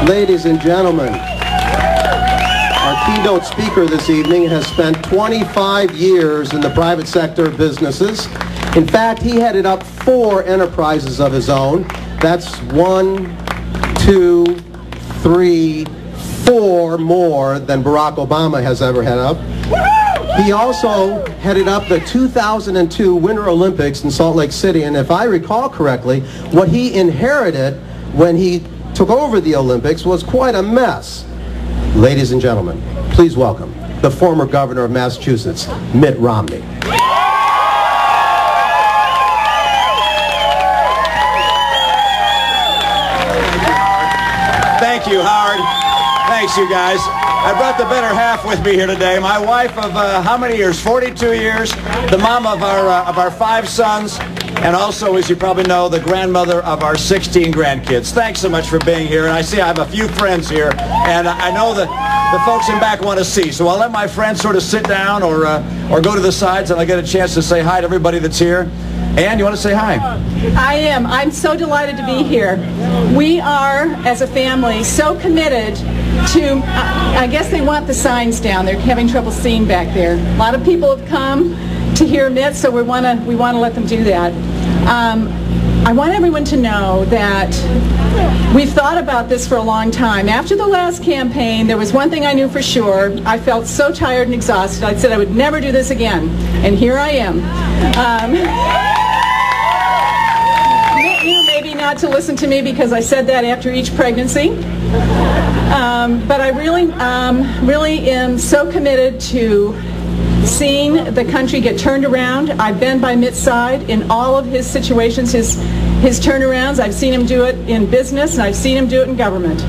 Ladies and gentlemen, our keynote speaker this evening has spent 25 years in the private sector of businesses. In fact, he headed up 4 enterprises of his own. That's 1, 2, 3, 4 more than Barack Obama has ever headed up. He also headed up the 2002 Winter Olympics in Salt Lake City, and if I recall correctly, what he inherited when he took over the Olympics was quite a mess. Ladies and gentlemen, please welcome the former governor of Massachusetts, Mitt Romney. Thank you, Howard. Thanks, you guys. I brought the better half with me here today. My wife of how many years? 42 years. The mom of our 5 sons. And also, as you probably know, the grandmother of our 16 grandkids. Thanks so much for being here. And I see I have a few friends here. And I know that the folks in back want to see. So I'll let my friends sort of sit down or go to the sides, and I'll get a chance to say hi to everybody that's here. Ann, you want to say hi? I am. I'm so delighted to be here. We are, as a family, so committed to, I guess they want the signs down. They're having trouble seeing back there. A lot of people have come to hear Mitt, so we want to let them do that. I want everyone to know that we've thought about this for a long time. After the last campaign, there was one thing I knew for sure. I felt so tired and exhausted. I said I would never do this again, and here I am. Maybe not to listen to me because I said that after each pregnancy, but I really am so committed to seeing the country get turned around. I've been by Mitt's side in all of his situations, his turnarounds. I've seen him do it in business, and I've seen him do it in government.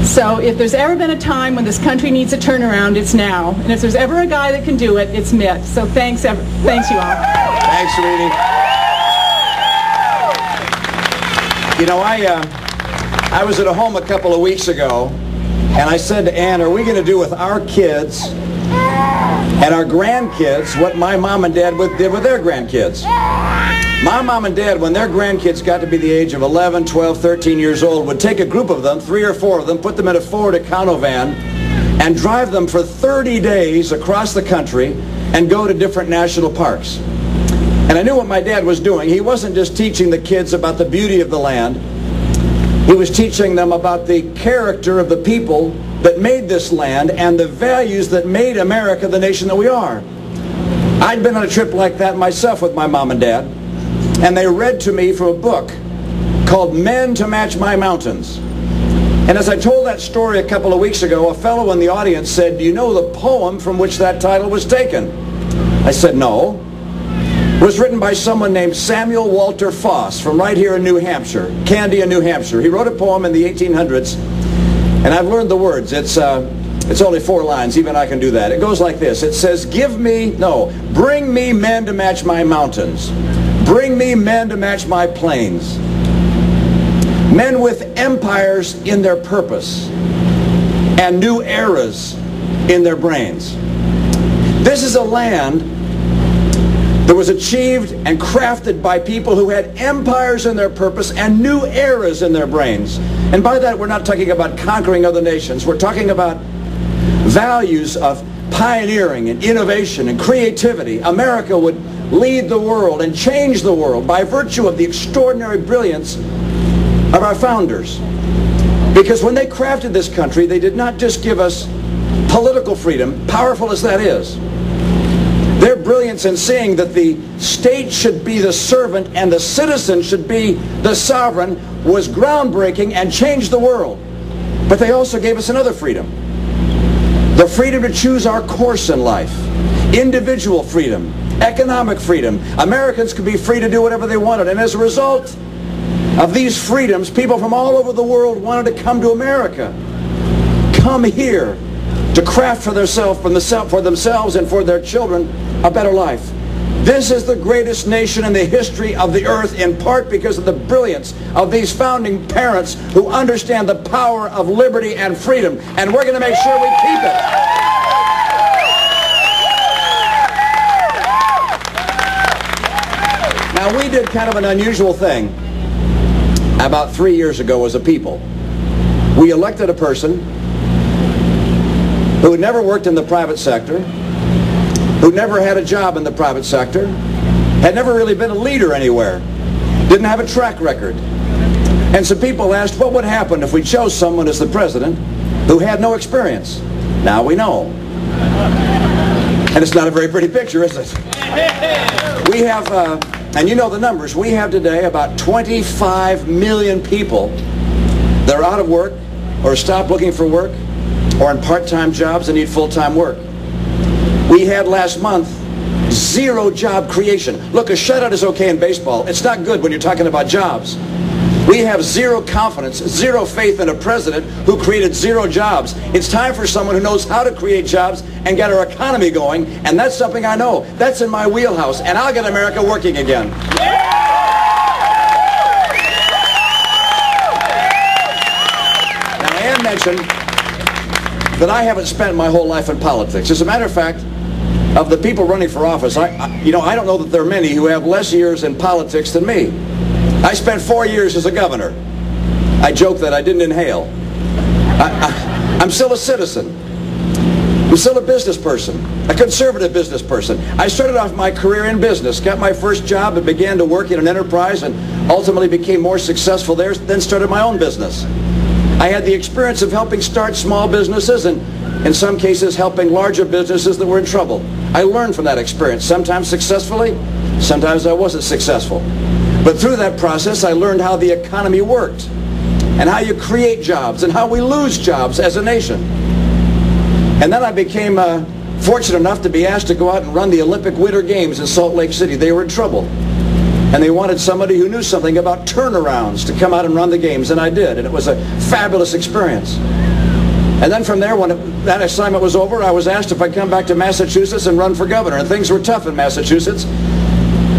So if there's ever been a time when this country needs a turnaround, it's now. And if there's ever a guy that can do it, it's Mitt. So thanks you all. Thanks, sweetie. You know, I was at a home a couple of weeks ago, and I said to Ann, are we going to do with our kids and our grandkids what my mom and dad did with their grandkids? My mom and dad, when their grandkids got to be the age of 11, 12, 13 years old, would take a group of them, 3 or 4 of them, put them in a Ford Econovan, and drive them for 30 days across the country and go to different national parks. And I knew what my dad was doing. He wasn't just teaching the kids about the beauty of the land. He was teaching them about the character of the people that made this land and the values that made America the nation that we are. I'd been on a trip like that myself with my mom and dad, and they read to me from a book called Men to Match My Mountains. And as I told that story a couple of weeks ago, a fellow in the audience said, do you know the poem from which that title was taken? I said, no. It was written by someone named Samuel Walter Foss from right here in New Hampshire, Candia, New Hampshire. He wrote a poem in the 1800s, and I've learned the words. It's only 4 lines, even I can do that. It goes like this. It says, bring me men to match my mountains. Bring me men to match my plains. Men with empires in their purpose and new eras in their brains. This is a land that was achieved and crafted by people who had empires in their purpose and new eras in their brains. And by that, we're not talking about conquering other nations. We're talking about values of pioneering and innovation and creativity. America would lead the world and change the world by virtue of the extraordinary brilliance of our founders. Because when they crafted this country, they did not just give us political freedom, powerful as that is. Their brilliance in seeing that the state should be the servant and the citizen should be the sovereign was groundbreaking and changed the world. But they also gave us another freedom. The freedom to choose our course in life. Individual freedom. Economic freedom. Americans could be free to do whatever they wanted. And as a result of these freedoms, people from all over the world wanted to come to America. Come here to craft for themselves and for their children a better life. This is the greatest nation in the history of the earth, in part because of the brilliance of these founding parents who understand the power of liberty and freedom, and we're going to make sure we keep it. Now, we did kind of an unusual thing about 3 years ago as a people. we elected a person who had never worked in the private sector, who never had a job in the private sector, had never really been a leader anywhere, didn't have a track record. And some people asked, what would happen if we chose someone as the president who had no experience? Now we know. And it's not a very pretty picture, is it? We have, and you know the numbers, we have today about 25 million people that are out of work or stopped looking for work or in part-time jobs and need full-time work. We had last month 0 job creation. Look, a shutout is okay in baseball. It's not good when you're talking about jobs. We have 0 confidence, 0 faith in a president who created 0 jobs. It's time for someone who knows how to create jobs and get our economy going, and that's something I know. That's in my wheelhouse, and I'll get America working again. Now, Ann mentioned that I haven't spent my whole life in politics. As a matter of fact, of the people running for office, I don't know that there are many who have less years in politics than me. I spent 4 years as a governor. I joke that I didn't inhale. I'm still a citizen. I'm still a business person, a conservative business person. I started off my career in business, got my first job and began to work in an enterprise and ultimately became more successful there, then started my own business. I had the experience of helping start small businesses and in some cases helping larger businesses that were in trouble. I learned from that experience, sometimes successfully, sometimes I wasn't successful. But through that process, I learned how the economy worked and how you create jobs and how we lose jobs as a nation. And then I became fortunate enough to be asked to go out and run the Olympic Winter Games in Salt Lake City. They were in trouble. And they wanted somebody who knew something about turnarounds to come out and run the games, and I did. And it was a fabulous experience. And then from there, when that assignment was over, I was asked if I'd come back to Massachusetts and run for governor. And things were tough in Massachusetts.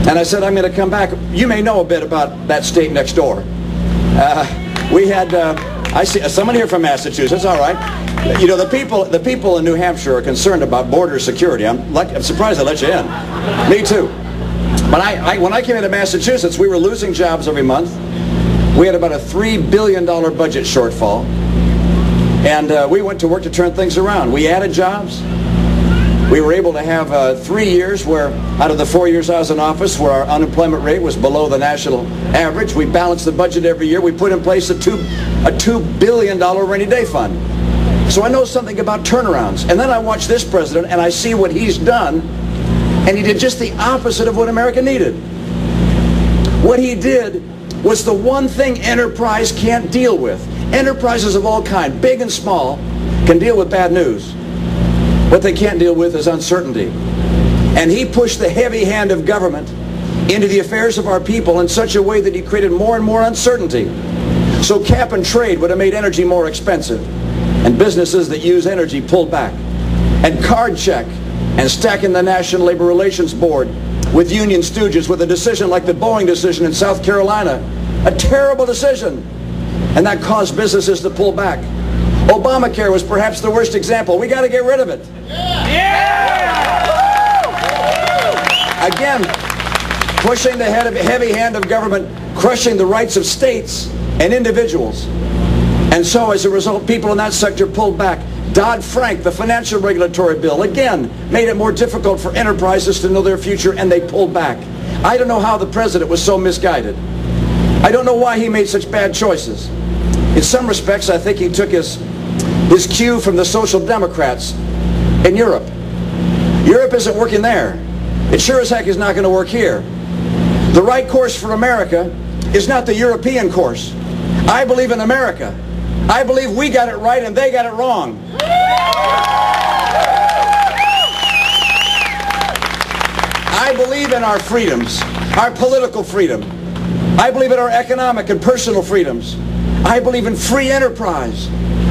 And I said, I'm going to come back. You may know a bit about that state next door. We had, I see someone here from Massachusetts, all right. You know, the people in New Hampshire are concerned about border security. I'm surprised I let you in. Me too. But when I came into Massachusetts, we were losing jobs every month. We had about a $3 billion budget shortfall. And we went to work to turn things around. We added jobs. We were able to have 3 years where, out of the 4 years I was in office, where our unemployment rate was below the national average. We balanced the budget every year. We put in place a $2 billion rainy day fund. So I know something about turnarounds. And then I watch this president and I see what he's done, and he did just the opposite of what America needed. What he did was the one thing enterprise can't deal with. Enterprises of all kinds, big and small, can deal with bad news. What they can't deal with is uncertainty. And he pushed the heavy hand of government into the affairs of our people in such a way that he created more and more uncertainty. So cap and trade would have made energy more expensive, and businesses that use energy pulled back. And card check and stacking the National Labor Relations Board with union stooges with a decision like the Boeing decision in South Carolina, a terrible decision. And that caused businesses to pull back. Obamacare was perhaps the worst example. We got to get rid of it. Again, pushing the heavy hand of government, crushing the rights of states and individuals. And so as a result, people in that sector pulled back. Dodd-Frank, the financial regulatory bill, again, made it more difficult for enterprises to know their future, and they pulled back. I don't know how the president was so misguided. I don't know why he made such bad choices. In some respects, I think he took his cue from the Social Democrats in Europe. Europe isn't working there. It sure as heck is not going to work here. The right course for America is not the European course. I believe in America. I believe we got it right and they got it wrong. I believe in our freedoms, our political freedom. I believe in our economic and personal freedoms. I believe in free enterprise.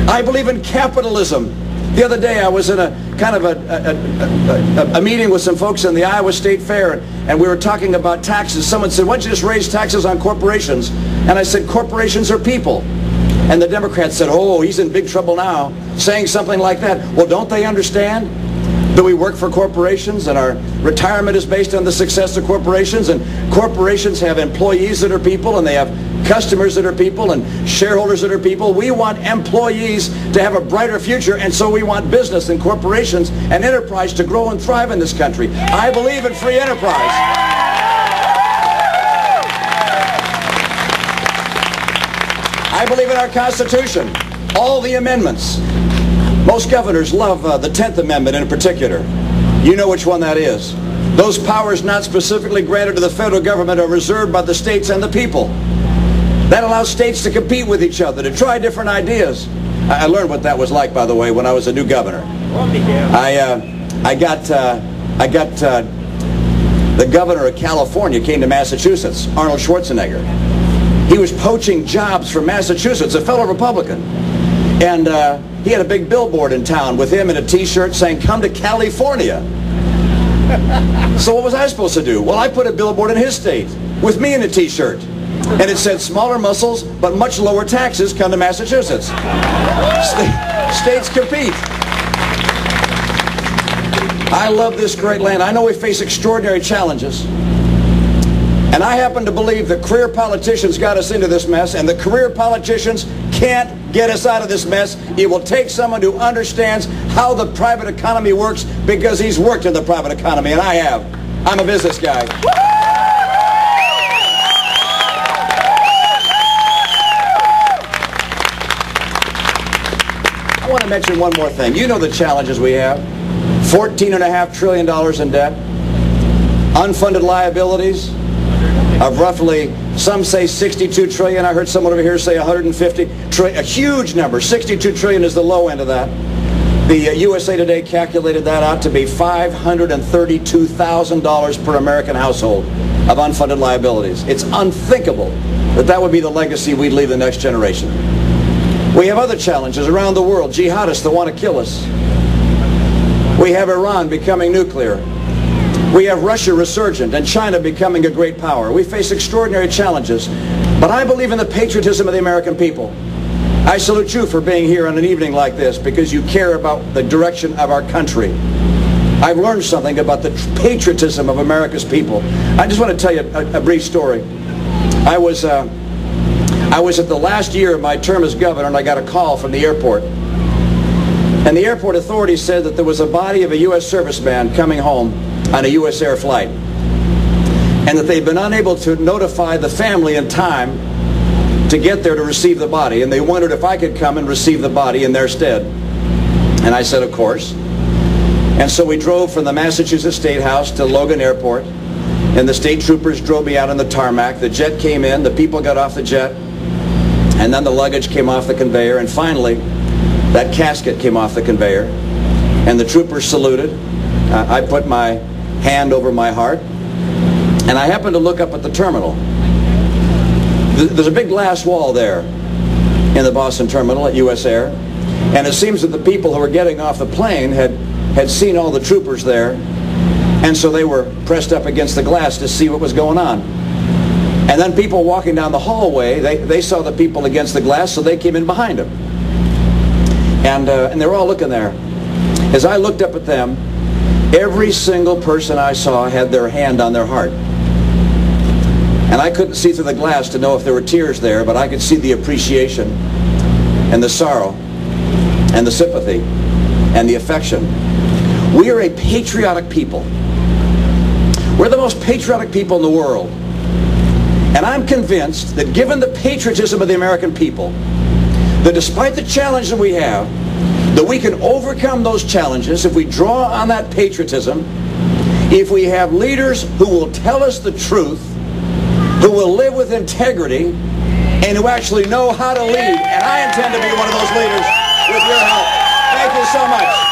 I believe in capitalism. The other day I was in a kind of a meeting with some folks in the Iowa State Fair, and we were talking about taxes. Someone said, why don't you just raise taxes on corporations? And I said, corporations are people. And the Democrats said, oh, he's in big trouble now, saying something like that. Well, don't they understand Do we work for corporations and our retirement is based on the success of corporations, and corporations have employees that are people and they have customers that are people and shareholders that are people? We want employees to have a brighter future, and so we want business and corporations and enterprise to grow and thrive in this country. I believe in free enterprise. I believe in our Constitution, all the amendments. Most governors love the 10th Amendment in particular. You know which one that is. Those powers not specifically granted to the federal government are reserved by the states and the people. That allows states to compete with each other, to try different ideas. I learned what that was like, by the way, when I was a new governor. I got the governor of California came to Massachusetts, Arnold Schwarzenegger. He was poaching jobs from Massachusetts, a fellow Republican. And he had a big billboard in town with him in a t-shirt saying, "Come to California." So what was I supposed to do? Well, I put a billboard in his state with me in a t-shirt. And it said, "Smaller muscles, but much lower taxes. Come to Massachusetts." States compete. I love this great land. I know we face extraordinary challenges. And I happen to believe that career politicians got us into this mess, and the career politicians can't get us out of this mess. It will take someone who understands how the private economy works, because he's worked in the private economy, and I have. I'm a business guy. I want to mention one more thing. You know the challenges we have. $14.5 trillion in debt. Unfunded liabilities of roughly, some say 62 trillion. I heard someone over here say 150 trillion. A huge number. 62 trillion is the low end of that. The USA Today calculated that out to be $532,000 per American household of unfunded liabilities. It's unthinkable that that would be the legacy we'd leave the next generation. We have other challenges around the world. Jihadists that want to kill us. We have Iran becoming nuclear. We have Russia resurgent and China becoming a great power. We face extraordinary challenges, but I believe in the patriotism of the American people. I salute you for being here on an evening like this, because you care about the direction of our country. I've learned something about the patriotism of America's people. I just want to tell you a brief story. I was at the last year of my term as governor, and I got a call from the airport. And the airport authorities said that there was a body of a U.S. serviceman coming home on a U.S. Air flight, and that they'd been unable to notify the family in time to get there to receive the body, and they wondered if I could come and receive the body in their stead. And I said, of course. And so we drove from the Massachusetts State House to Logan Airport, and the state troopers drove me out on the tarmac. The jet came in, the people got off the jet, and then the luggage came off the conveyor, and finally that casket came off the conveyor, and the troopers saluted. I put my hand over my heart, and I happened to look up at the terminal. There's a big glass wall there in the Boston terminal at US Air, and it seems that the people who were getting off the plane had seen all the troopers there, and so they were pressed up against the glass to see what was going on. And then people walking down the hallway, they saw the people against the glass, so they came in behind them. And they were all looking there. As I looked up at them, every single person I saw had their hand on their heart. And I couldn't see through the glass to know if there were tears there, but I could see the appreciation and the sorrow and the sympathy and the affection. We are a patriotic people. We're the most patriotic people in the world. And I'm convinced that given the patriotism of the American people, that despite the challenge that we have, that we can overcome those challenges if we draw on that patriotism, if we have leaders who will tell us the truth, who will live with integrity, and who actually know how to lead. And I intend to be one of those leaders with your help. Thank you so much.